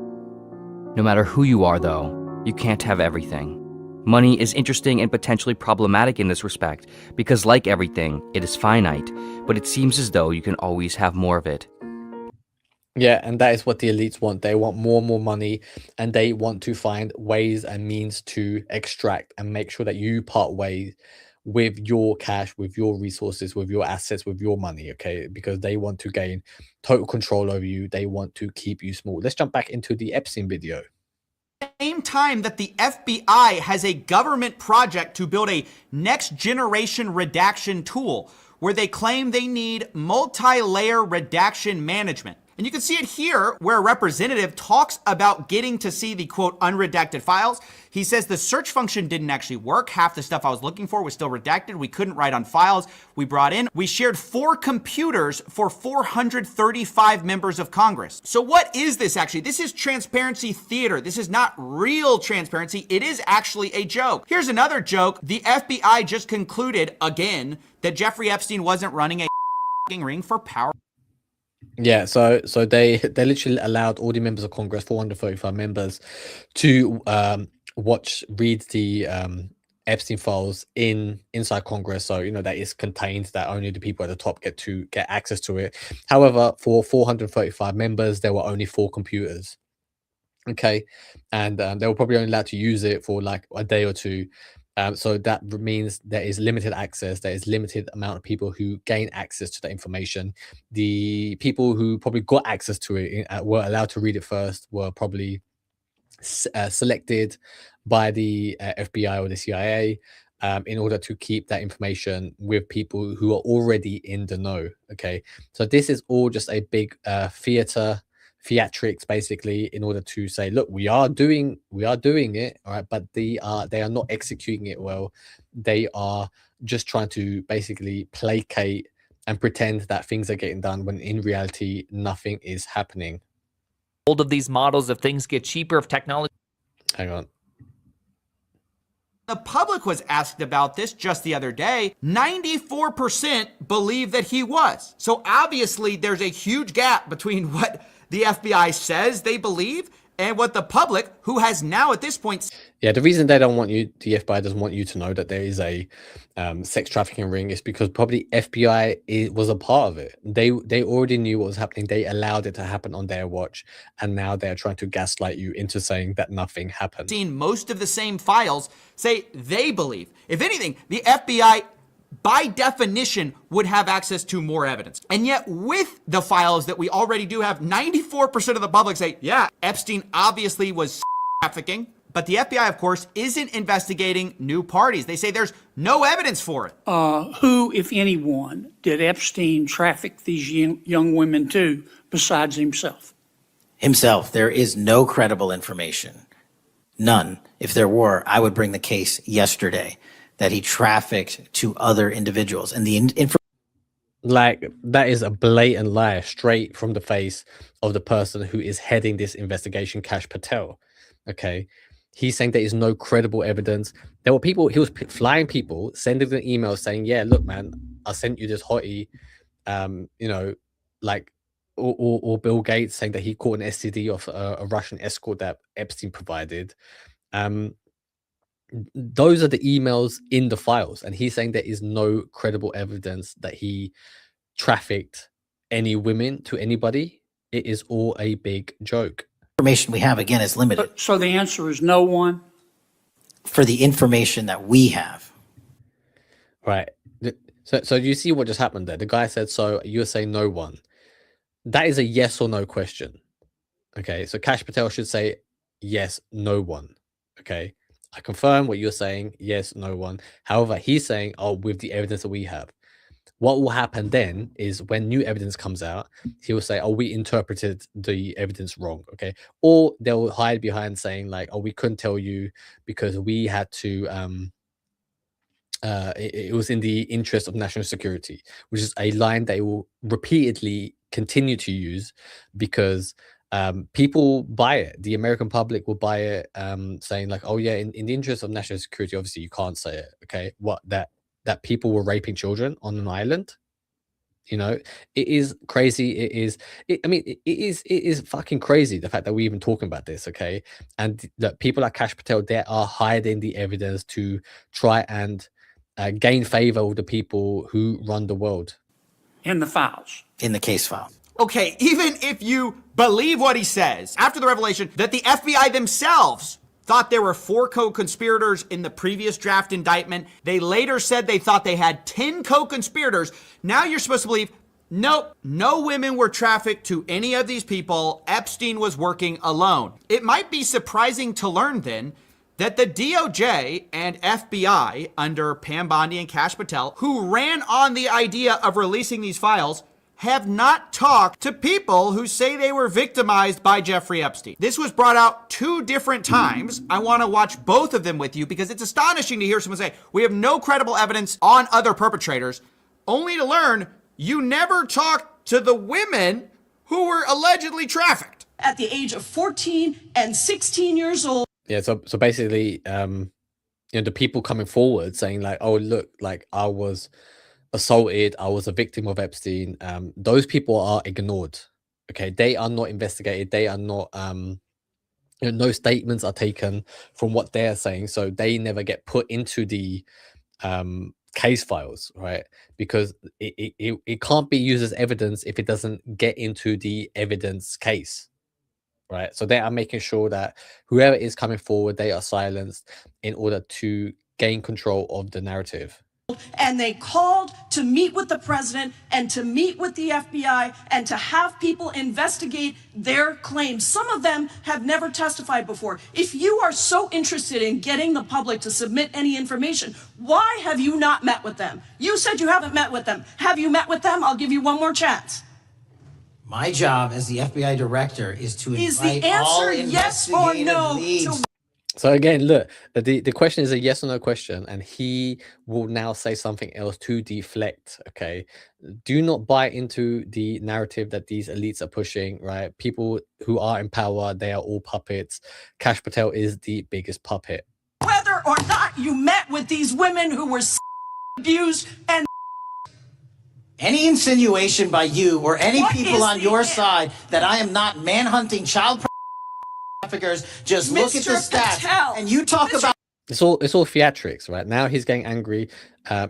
No matter who you are, though, you can't have everything. Money is interesting and potentially problematic in this respect, because like everything, it is finite, but it seems as though you can always have more of it.
Yeah, and that is what the elites want. They want more and more money, and they want to find ways and means to extract and make sure that you part ways with your cash, with your resources, with your assets, with your money, okay? Because they want to gain total control over you. They want to keep you small. Let's jump back into the Epstein video.
Same time that the FBI has a government project to build a next generation redaction tool where they claim they need multi-layer redaction management. And you can see it here where a representative talks about getting to see the quote unredacted files. He says the search function didn't actually work. Half the stuff I was looking for was still redacted. We couldn't write on files we brought in. We shared 4 computers for 435 members of Congress. So what is this actually? This is transparency theater. This is not real transparency. It is actually a joke. Here's another joke. The FBI just concluded again that Jeffrey Epstein wasn't running a ring for power.
Yeah, so they literally allowed all the members of Congress, 435 members, to read the Epstein files inside Congress. So that is contained, that only the people at the top get access to it. However, for 435 members, there were only 4 computers. Okay, and they were probably only allowed to use it for like a day or two. So that means there is limited access. There is limited amount of people who gain access to the information. The people who probably got access to it were allowed to read it first, were probably selected by the FBI or the CIA in order to keep that information with people who are already in the know. Okay, so this is all just a big theatrics, basically, in order to say, look, we are doing it, all right, but they are not executing it well. They are just trying to basically placate and pretend that things are getting done when in reality nothing is happening.
Hold of these models, if things get cheaper, if technology.
Hang on.
The public was asked about this just the other day. 94% believe that he was. So obviously there's a huge gap between what the FBI says they believe and what the public, who has now at this point.
Yeah, the reason they don't want you, the FBI doesn't want you to know that there is a sex trafficking ring is because probably FBI was a part of it. They already knew what was happening. They allowed it to happen on their watch, and now they're trying to gaslight you into saying that nothing happened.
Seen most of the same files say they believe. If anything, the FBI by definition would have access to more evidence. And yet with the files that we already do have, 94% of the public say, yeah, Epstein obviously was trafficking. But the FBI, of course, isn't investigating new parties. They say there's no evidence for it.
Who, if anyone, did Epstein traffic these young women to besides himself?
Himself. There is no credible information. None. If there were, I would bring the case yesterday that he trafficked to other individuals. And the
like, that is a blatant lie straight from the face of the person who is heading this investigation, Kash Patel. Okay. He's saying there is no credible evidence. There were people, he was flying people, sending them emails saying, yeah, look, man, I sent you this hottie, like, or Bill Gates saying that he caught an STD off a Russian escort that Epstein provided. Those are the emails in the files, and he's saying there is no credible evidence that he trafficked any women to anybody. It is all a big joke.
Information we have, again, is limited.
So the answer is no one?
For the information that we have.
Right. So you see what just happened there? The guy said, so you're saying no one. That is a yes or no question. Okay, so Kash Patel should say yes, no one. Okay. I confirm what you're saying. Yes, no one. However, he's saying, oh, with the evidence that we have. What will happen then is when new evidence comes out, he will say, oh, we interpreted the evidence wrong. Okay. Or they'll hide behind saying like, oh, we couldn't tell you because we had to, it was in the interest of national security, which is a line they will repeatedly continue to use because people buy it. The American public will buy it, saying like, oh yeah, in the interest of national security, obviously you can't say it. Okay, what, that people were raping children on an island? It is crazy. It is fucking crazy, the fact that we're even talking about this. Okay, and that people like Kash Patel, they are hiding the evidence to try and gain favor with the people who run the world.
In the files.
In the case file.
Okay, even if you believe what he says, after the revelation that the FBI themselves thought there were 4 co-conspirators in the previous draft indictment, they later said they thought they had 10 co-conspirators. Now you're supposed to believe, nope, no women were trafficked to any of these people. Epstein was working alone. It might be surprising to learn then that the DOJ and FBI under Pam Bondi and Kash Patel, who ran on the idea of releasing these files, have not talked to people who say they were victimized by Jeffrey Epstein. This was brought out 2 different times. I want to watch both of them with you because it's astonishing to hear someone say, we have no credible evidence on other perpetrators, only to learn you never talked to the women who were allegedly trafficked.
At the age of 14 and 16 years old.
Yeah, so basically, the people coming forward saying like, oh, look, like I was assaulted, I was a victim of Epstein, those people are ignored. Okay, they are not investigated, they are not no statements are taken from what they're saying, so they never get put into the case files, right? Because it can't be used as evidence if it doesn't get into the evidence case, right? So they are making sure that whoever is coming forward, they are silenced in order to gain control of the narrative.
And they called to meet with the president and to meet with the FBI and to have people investigate their claims. Some of them have never testified before. If you are so interested in getting the public to submit any information, why have you not met with them? You said you haven't met with them. Have you met with them? I'll give you one more chance.
My job as the FBI director is to invite
Is the
all
answer yes or
investigative
no
leads.
So again, look, the question is a yes or no question, and he will now say something else to deflect. Okay, do not buy into the narrative that these elites are pushing, right? People who are in power, they are all puppets. Kash Patel is the biggest puppet.
Whether or not you met with these women who were abused and
Any insinuation by you or any
What
people
is
on
the
your
an-
side that I am not manhunting child traffickers, just look at the
Mr.
stats
Patel,
and you talk about.
It's all theatrics, right? Now he's getting angry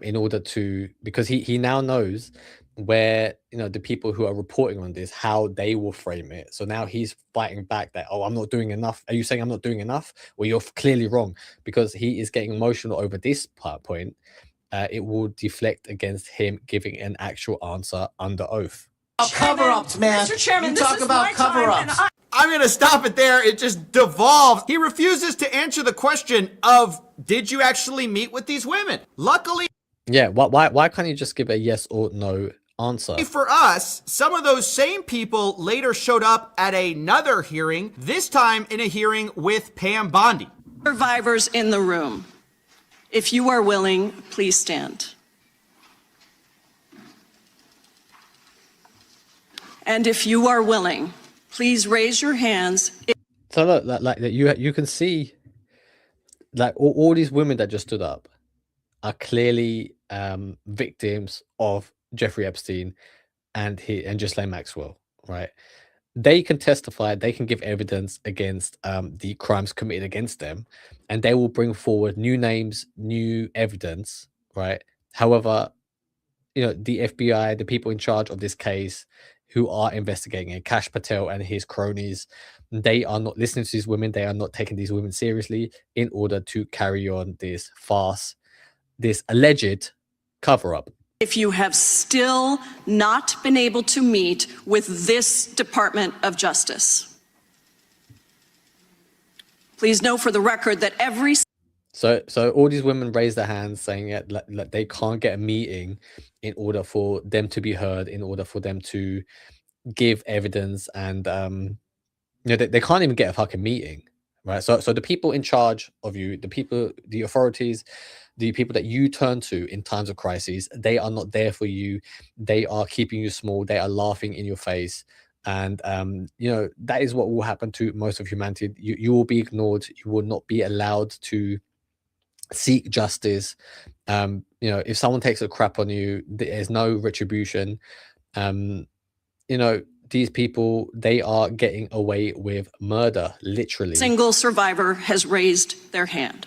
in order to, because he now knows where, the people who are reporting on this, how they will frame it. So now he's fighting back that, oh, I'm not doing enough. Are you saying I'm not doing enough? Well, you're clearly wrong, because he is getting emotional over this point. It will deflect against him giving an actual answer under oath.
Cover-ups, man.
Mr. Chairman,
you
this
talk
is
about
my time,
cover-ups.
and
I'm going to stop it there. It just devolves. He refuses to answer the question of, did you actually meet with these women? Luckily
Yeah, why can't you just give a yes or no answer?
for us, some of those same people later showed up at another hearing, this time in a hearing with Pam Bondi.
survivors in the room. If you are willing, please stand. And if you are willing, please raise your hands.
So look, like you can see, like all these women that just stood up are clearly victims of Jeffrey Epstein and Ghislaine Maxwell, right? They can testify, they can give evidence against the crimes committed against them, and they will bring forward new names, new evidence, right? However, the FBI, the people in charge of this case who are investigating it, Kash Patel and his cronies, they are not listening to these women. They are not taking these women seriously in order to carry on this farce, this alleged cover-up.
If you have still not been able to meet with this Department of Justice, please know for the record that every
So all these women raise their hands saying that they can't get a meeting in order for them to be heard, in order for them to give evidence, and they can't even get a fucking meeting, right? So the people in charge of you, the authorities, the people that you turn to in times of crises, they are not there for you. They are keeping you small. They are laughing in your face. And that is what will happen to most of humanity. You will be ignored. You will not be allowed to seek justice. If someone takes a crap on you, there's no retribution. These people, they are getting away with murder, literally.
single survivor has raised their hand.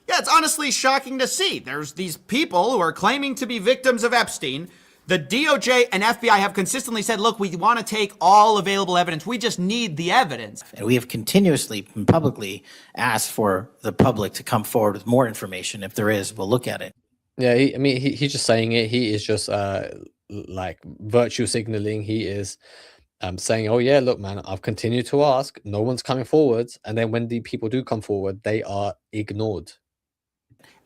Yeah, it's honestly shocking to see. There's these people who are claiming to be victims of Epstein. The DOJ and FBI have consistently said, look, we want to take all available evidence. We just need the evidence.
And we have continuously and publicly asked for the public to come forward with more information. If there is, we'll look at it.
Yeah, he's just saying it. He is just like virtue signaling. He is saying, oh yeah, look, man, I've continued to ask. No one's coming forward. And then when the people do come forward, they are ignored.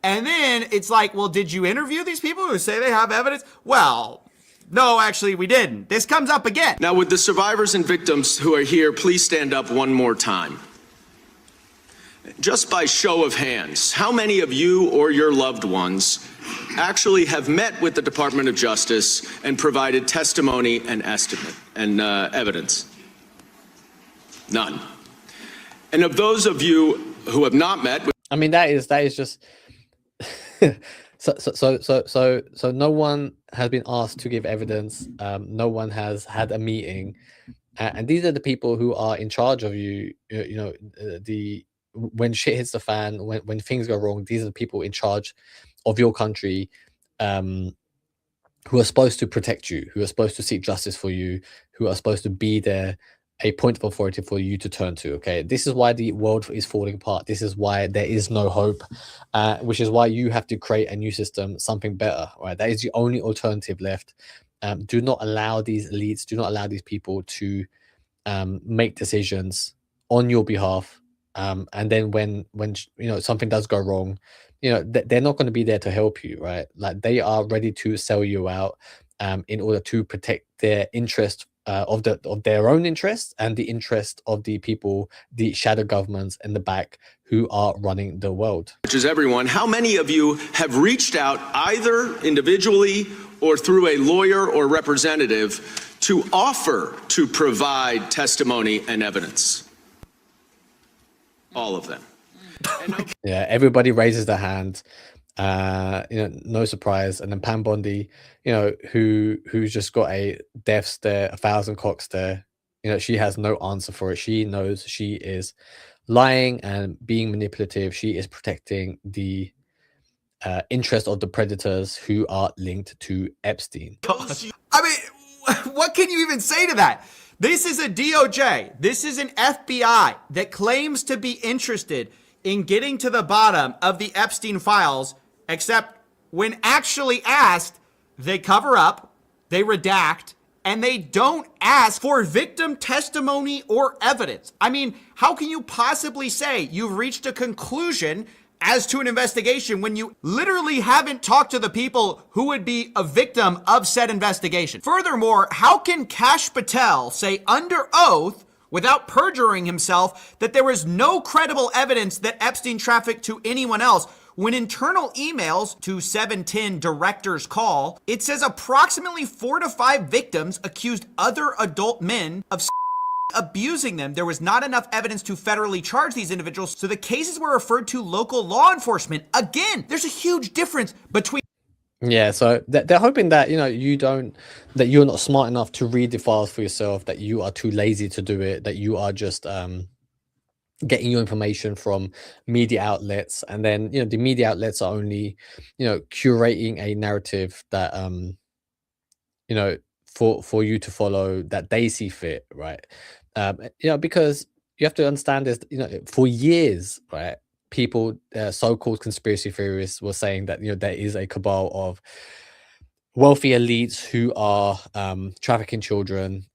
And then it's like, well, did you interview these people who say they have evidence? Well, No, actually, we didn't. This comes up again.
Now, would the survivors and victims who are here please stand up one more time? Just by show of hands, how many of you or your loved ones actually have met with the Department of Justice and provided testimony and estimate and evidence? None. And of those of you who have not met with—
I mean, that is just so no one has been asked to give evidence. No one has had a meeting, and these are the people who are in charge of you. You know, when shit hits the fan, when things go wrong, these are the people in charge of your country, who are supposed to protect you, who are supposed to seek justice for you, who are supposed to be there, a point of authority for you to turn to. Okay, this is why the world is falling apart. This is why there is no hope, which is why you have to create a new system, something better. Right, that is the only alternative left. Do not allow these elites, do not allow these people to make decisions on your behalf. And then when you know something does go wrong, you know they're not going to be there to help you, right? Like they are ready to sell you out in order to protect their interest, of their own interest and the interest of the people, the shadow governments in the back who are running the world.
Which is everyone. How many of you have reached out either individually or through a lawyer or representative to offer to provide testimony and evidence? All of them.
Yeah, everybody raises their hand. You know, no surprise. And then Pam Bondi, you know, who's just got a death stare, 1,000 cock stare. You know, she has no answer for it. She knows she is lying and being manipulative. She is protecting the interest of the predators who are linked to Epstein.
I mean, what can you even say to that? This is a DOJ. This is an FBI that claims to be interested in getting to the bottom of the Epstein files, except when actually asked, they cover up, they redact, and they don't ask for victim testimony or evidence. I mean, how can you possibly say you've reached a conclusion as to an investigation when you literally haven't talked to the people who would be a victim of said investigation? Furthermore, how can Kash Patel say under oath, without perjuring himself, that there was no credible evidence that Epstein trafficked to anyone else, when internal emails to 710 director's call, it says approximately 4 to 5 victims accused other adult men of abusing them. There was not enough evidence to federally charge these individuals, so the cases were referred to local law enforcement. Again, there's a huge difference between—
Yeah, so they're hoping that, you know, that you're not smart enough to read the files for yourself, that you are too lazy to do it, that you are just getting your information from media outlets, and then, you know, the media outlets are only, you know, curating a narrative that you know, for you to follow, that they see fit, right? You know, because you have to understand this, you know, for years, right, people, so-called conspiracy theorists, were saying that, you know, there is a cabal of wealthy elites who are trafficking children,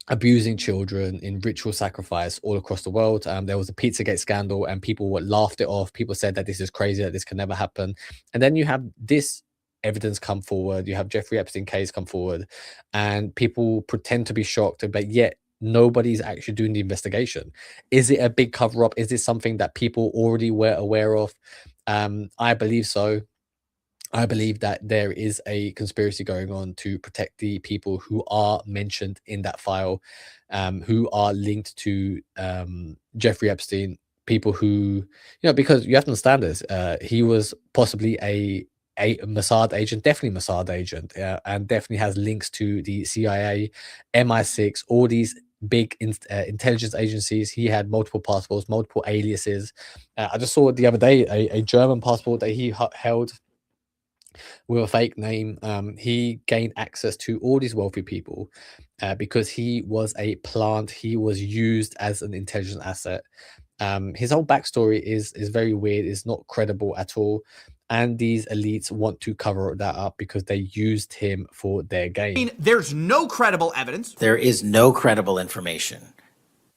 abusing children in ritual sacrifice all across the world. There was a Pizzagate scandal and people were laughed it off. People said that this is crazy, that this can never happen. And then you have this evidence come forward, you have Jeffrey Epstein case come forward, and people pretend to be shocked, but yet nobody's actually doing the investigation. Is it a big cover-up? Is this something that people already were aware of? I believe so. I believe that there is a conspiracy going on to protect the people who are mentioned in that file, who are linked to Jeffrey Epstein, people who, you know, because you have to understand this, he was possibly a Mossad agent, definitely Mossad agent, and definitely has links to the CIA, MI6, all these big intelligence agencies. He had multiple passports, multiple aliases. I just saw the other day a German passport that he held with a fake name. He gained access to all these wealthy people because he was a plant. He was used as an intelligence asset. His whole backstory is very weird. It's not credible at all. And these elites want to cover that up because they used him for their gain.
I mean, there's no credible evidence.
There is no credible information.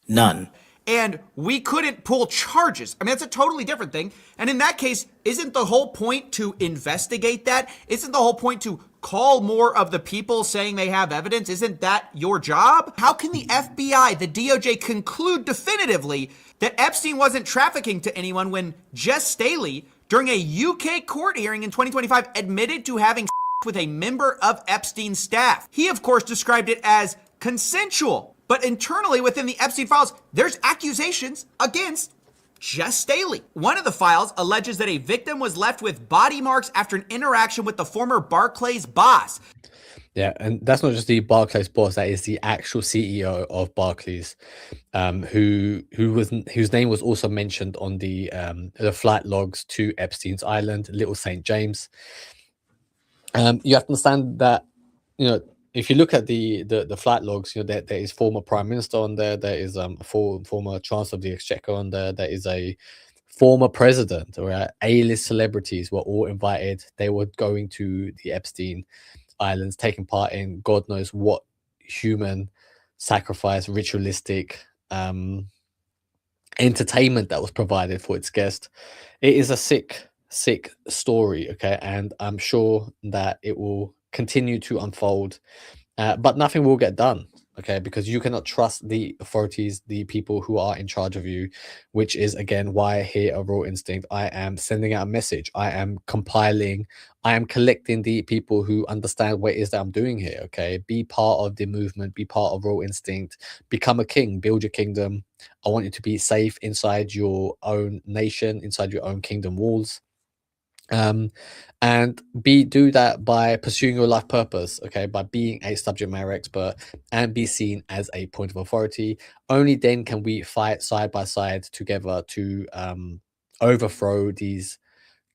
None.
and we couldn't pull charges. I mean, that's a totally different thing. And in that case, isn't the whole point to investigate that? Isn't the whole point to call more of the people saying they have evidence? Isn't that your job? How can the FBI, the DOJ, conclude definitively that Epstein wasn't trafficking to anyone when Jess Staley, during a UK court hearing in 2025, admitted to having with a member of Epstein's staff? He, of course, described it as consensual. But internally within the Epstein files, there's accusations against Jess Staley. One of the files alleges that a victim was left with body marks after an interaction with the former Barclays boss.
Yeah, and that's not just the Barclays boss; that is the actual CEO of Barclays, whose name was also mentioned on the flight logs to Epstein's island, Little St. James. You have to understand that, if you look at the flight logs, there is former prime minister on there. There is former chancellor of the exchequer on there. There is a former president, or A-list celebrities were all invited. They were going to the Epstein Islands, taking part in God knows what human sacrifice, ritualistic entertainment that was provided for its guest. It is a sick story, okay, and I'm sure that it will continue to unfold, but nothing will get done, okay, because you cannot trust the authorities, the people who are in charge of you, which is again why here at Raw Instinct I am sending out a message. I am collecting the people who understand what it is that I'm doing here, okay? Be part of the movement, be part of Raw Instinct, become a king, build your kingdom. I want you to be safe inside your own nation, inside your own kingdom walls. And do that by pursuing your life purpose, okay, by being a subject matter expert and be seen as a point of authority. Only then can we fight side by side together to overthrow these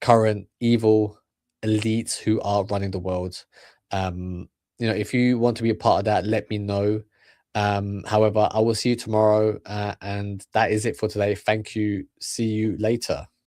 current evil elites who are running the world. If you want to be a part of that, let me know. However, I will see you tomorrow, and that is it for today. Thank you. See you later.